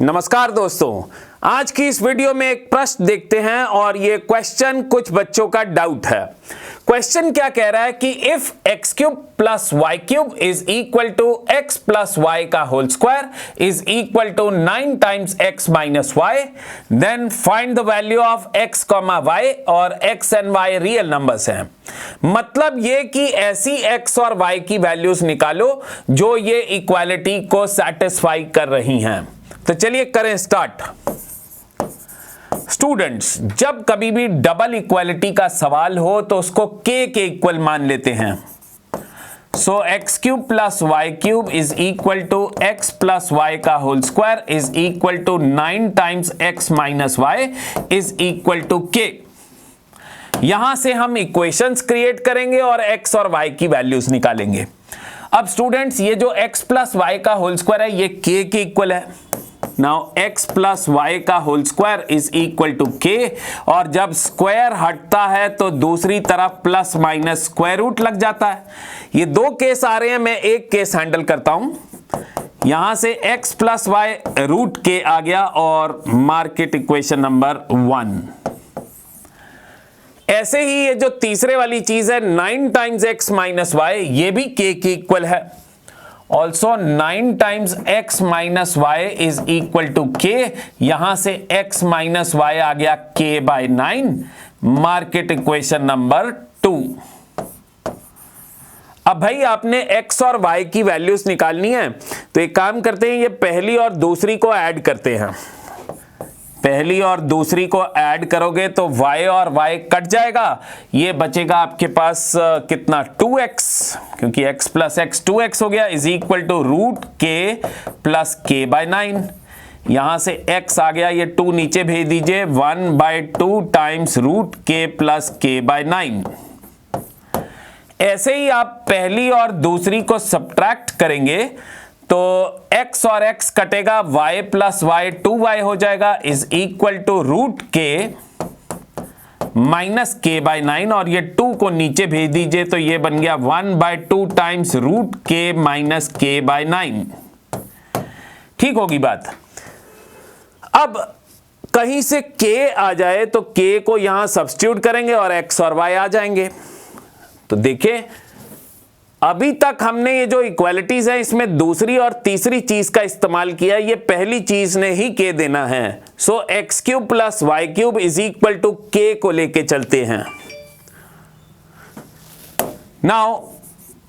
नमस्कार दोस्तों, आज की इस वीडियो में एक प्रश्न देखते हैं और ये क्वेश्चन कुछ बच्चों का डाउट है। क्वेश्चन क्या कह रहा है कि if x cube plus y cube is equal to x plus y का whole square is equal to 9 times x minus y, then find the value of x comma y और x and y real numbers हैं। मतलब ये कि ऐसी x और y की values निकालो जो ये इक्वालिटी को सेटिस्फाई कर रही हैं। तो चलिए करें स्टार्ट। स्टूडेंट्स, जब कभी भी डबल इक्वालिटी का सवाल हो तो उसको k के इक्वल मान लेते हैं। So x cube plus y cube is equal to x plus y का whole square is equal to 9 times x minus y is equal to k। यहां से हम इक्वेशंस क्रिएट करेंगे और x और y की वैल्यूज निकालेंगे। अब स्टूडेंट्स, ये जो x प्लस वाई का होल स्क्वायर है ये k के इक्वल है। नाउ x प्लस वाई का whole square is equal to k, और जब स्क्वायर हटता है तो दूसरी तरफ प्लस माइनस स्क्वायर रूट लग जाता है। ये दो केस आ रहे हैं, मैं एक केस हैंडल करता हूं। यहां से x plus y root k आ गया और मार्केट इक्वेशन नंबर 1। ऐसे ही ये जो तीसरे वाली चीज है 9 टाइम्स x माइनस वाई, ये भी k के इक्वल है। Also 9 times x minus y is equal to k। यहां से x माइनस वाई आ गया k by 9, mark it equation number 2। अब भाई आपने x और y की वैल्यूज निकालनी है, तो एक काम करते हैं, ये पहली और दूसरी को ऐड करते हैं। पहली और दूसरी को ऐड करोगे तो y और y कट जाएगा, ये बचेगा आपके पास कितना 2x, क्योंकि x प्लस x 2x हो गया is equal to root k plus k by 9। यहां से x आ गया, ये 2 नीचे भेज दीजिए, 1/2 times root k plus k by 9। ऐसे ही आप पहली और दूसरी को सब्ट्रैक्ट करेंगे तो x और x कटेगा, y प्लस वाई 2y हो जाएगा is equal to root k minus k by 9, और ये 2 को नीचे भेज दीजिए तो ये बन गया 1/2 times root k minus k by 9। ठीक होगी बात। अब कहीं से k आ जाए तो k को यहां सब्स्टिट्यूट करेंगे और x और y आ जाएंगे। तो देखिए, अभी तक हमने ये जो इक्वालिटीज है इसमें दूसरी और तीसरी चीज का इस्तेमाल किया, ये पहली चीज ने ही k देना है। So x cube plus y cube is equal to k को लेके चलते हैं। Now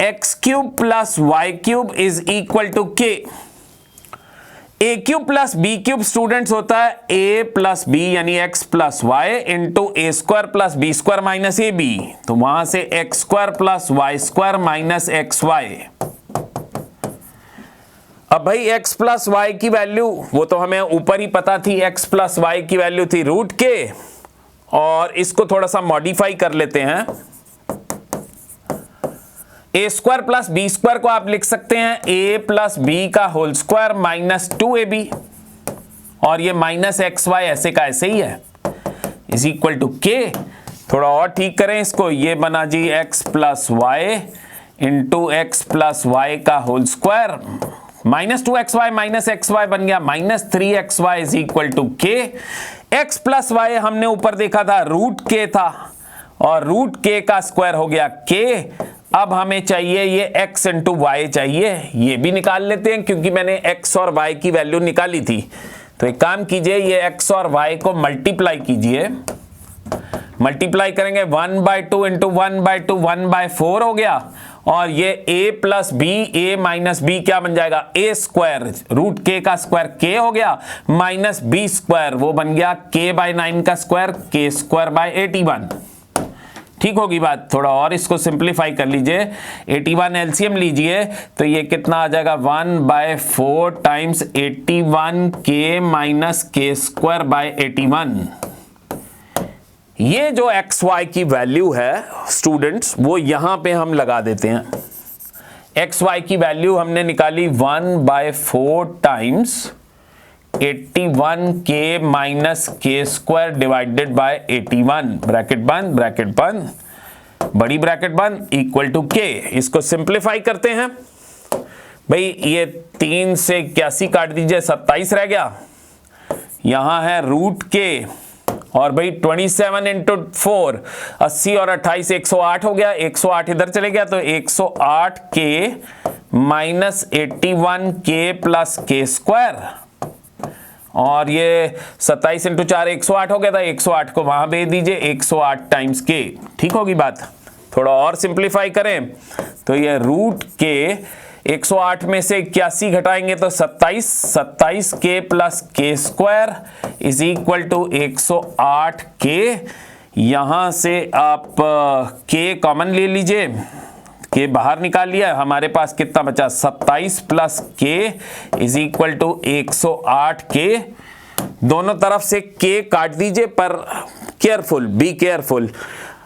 x cube plus y cube is equal to k। A cube plus b cube students होता है a प्लस बी यानी x plus y into a square plus b square minus a b, तो वहां से x square plus y square minus x y. अब भाई x plus y की value वो तो हमें ऊपर ही पता थी, x प्लस वाई की वैल्यू थी रूट k, और इसको थोड़ा सा मॉडिफाई कर लेते हैं। ए स्क्वायर प्लस बी स्क्वायर को आप लिख सकते हैं a प्लस बी का होल स्क्वायर माइनस 2ab, और ये माइनस एक्स वाई ऐसे का ऐसे ही है इज इक्वल टू k। थोड़ा और ठीक करें इसको, ये बना जी x plus y into x plus y का whole square minus 2xy minus xy बन गया minus 3xy is equal to k। x plus y हमने ऊपर देखा था रूट k था, और रूट k का स्क्वायर हो गया k। अब हमें चाहिए ये x इंटू वाई चाहिए, ये भी निकाल लेते हैं क्योंकि मैंने x और y की वैल्यू निकाली थी। तो एक काम कीजिए, ये x और y को मल्टीप्लाई कीजिए। मल्टीप्लाई करेंगे 1/2 इंटू 1/2 1/4 हो गया, और ये a plus b a minus b क्या बन जाएगा a स्क्वायर, रूट k का स्क्वायर k हो गया माइनस b स्क्वायर, वो बन गया k बाय 9 का स्क्वायर k स्क्वायर बाय 81। ठीक होगी बात। थोड़ा और इसको सिंप्लीफाई कर लीजिए, 81 एलसीएम लीजिए तो ये कितना आ जाएगा 1/4 times 81 k minus k square by 81। ये जो एक्स वाई की वैल्यू है स्टूडेंट्स, वो यहां पे हम लगा देते हैं। एक्स वाई की वैल्यू हमने निकाली 1/4 times 81 k minus k square divided by 81, bracket बंद बड़ी ब्रैकेट बंद इक्वल टू k। इसको सिंप्लीफाई करते हैं। भाई ये 3 से 81 काट दीजिए, 27 रह गया। यहां है रूट के, और भाई 27 इंटू 4 80 और 28 108 हो गया, 108 इधर चले गया तो 108 के माइनस 81 के प्लस के स्क्वायर, और ये 27 इंटू 4 108 हो गया था, 108 को वहां भेज दीजिए, 108 टाइम्स के। ठीक होगी बात। थोड़ा और सिंप्लीफाई करें तो ये रूट के 108 में से 81 घटाएंगे तो 27, 27 के प्लस के स्क्वायर इज इक्वल टू 108 के। यहां से आप के कॉमन ले लीजिए, के बाहर निकाल लिया, हमारे पास कितना बचा 27 प्लस के इज इक्वल टू 108 के। दोनों तरफ से के काट दीजिए, पर केयरफुल, बी केयरफुल।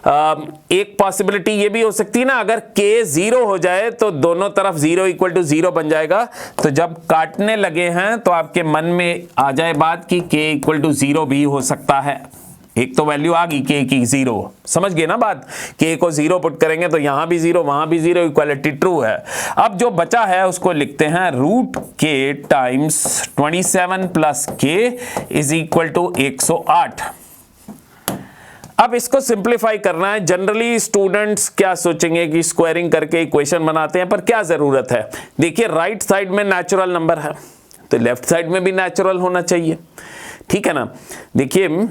एक पॉसिबिलिटी ये भी हो सकती है ना, अगर के 0 हो जाए तो दोनों तरफ 0 इक्वल टू 0 बन जाएगा, तो जब काटने लगे हैं तो आपके मन में आ जाए बात कि के इक्वल टू 0 भी हो सकता है। एक तो वैल्यू आ गई के की 0, समझ गए ना बात। के को 0 पुट करेंगे तो यहां भी 0 वहां भी 0, इक्वालिटी ट्रू है। अब जो बचा है उसको लिखते हैं रूट के टाइम्स 27 प्लस के इज इक्वल टू 108। अब इसको सिंप्लीफाई करना है। जनरली स्टूडेंट्स क्या सोचेंगे कि स्क्वायरिंग करके इक्वेशन बनाते हैं, पर क्या जरूरत है। देखिए राइट साइड में नेचुरल नंबर है तो लेफ्ट साइड में भी नेचुरल होना चाहिए, ठीक है ना। देखिए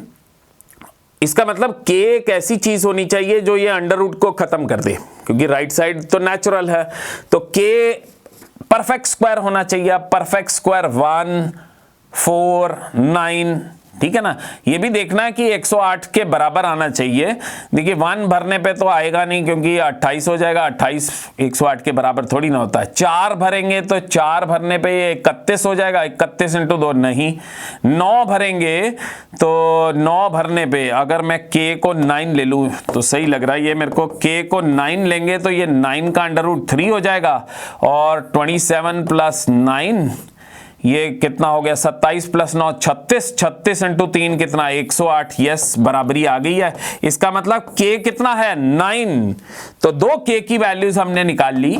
इसका मतलब के एक ऐसी चीज होनी चाहिए जो ये अंडर रूट को खत्म कर दे, क्योंकि राइट साइड तो नेचुरल है, तो के परफेक्ट स्क्वायर होना चाहिए। परफेक्ट स्क्वायर 1 4 9, ठीक है ना। ये भी देखना है कि 108 के बराबर आना चाहिए। देखिए 1 भरने पे तो आएगा नहीं, क्योंकि 28 हो जाएगा, 28 108 के बराबर थोड़ी ना होता है। 4 भरेंगे तो 4 भरने पे ये 31 हो जाएगा, 31 इंटू 2 नहीं। 9 भरेंगे तो 9 भरने पे अगर मैं के को 9 ले लूँ तो सही लग रहा है ये मेरे को, के को 9 लेंगे तो ये 9 का अंडर रूट 3 हो जाएगा, और 27 प्लस 9 ये कितना हो गया 27 प्लस 9 36, 36 इंटू 3 कितना 108। यस, बराबरी आ गई है। इसका मतलब के कितना है 9, तो दो के की वैल्यूज हमने निकाल ली,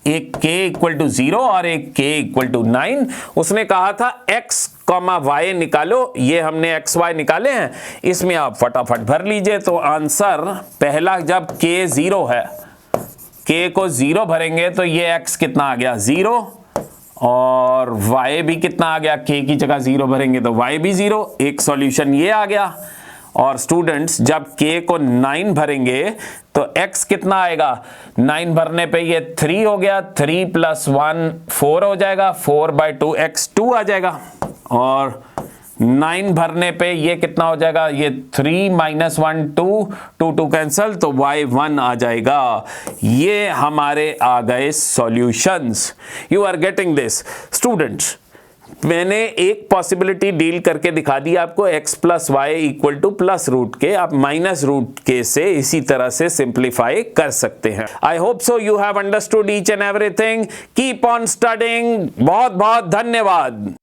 एक के इक्वल टू 0 और एक के इक्वल टू 9। उसने कहा था x कॉमा वाई निकालो, ये हमने एक्स वाई निकाले हैं, इसमें आप फटाफट भर लीजिए। तो आंसर पहला, जब के 0 है, के को 0 भरेंगे तो ये x कितना आ गया 0, और y भी कितना आ गया, k की जगह 0 भरेंगे तो y भी 0। एक सॉल्यूशन ये आ गया। और स्टूडेंट्स जब k को 9 भरेंगे तो x कितना आएगा, 9 भरने पे ये 3 हो गया, 3 प्लस 1 4 हो जाएगा, 4/2 x 2 आ जाएगा, और 9 भरने पे ये कितना हो जाएगा, ये 3 माइनस 1 2 2 कैंसल, तो y 1 आ जाएगा। ये हमारे आ गए solutions. You are getting this students. मैंने एक पॉसिबिलिटी डील करके दिखा दी आपको, x plus y equal to plus root k, आप माइनस रूट के से इसी तरह से सिंप्लीफाई कर सकते हैं। I hope so you have understood each and everything. Keep on studying. बहुत बहुत धन्यवाद।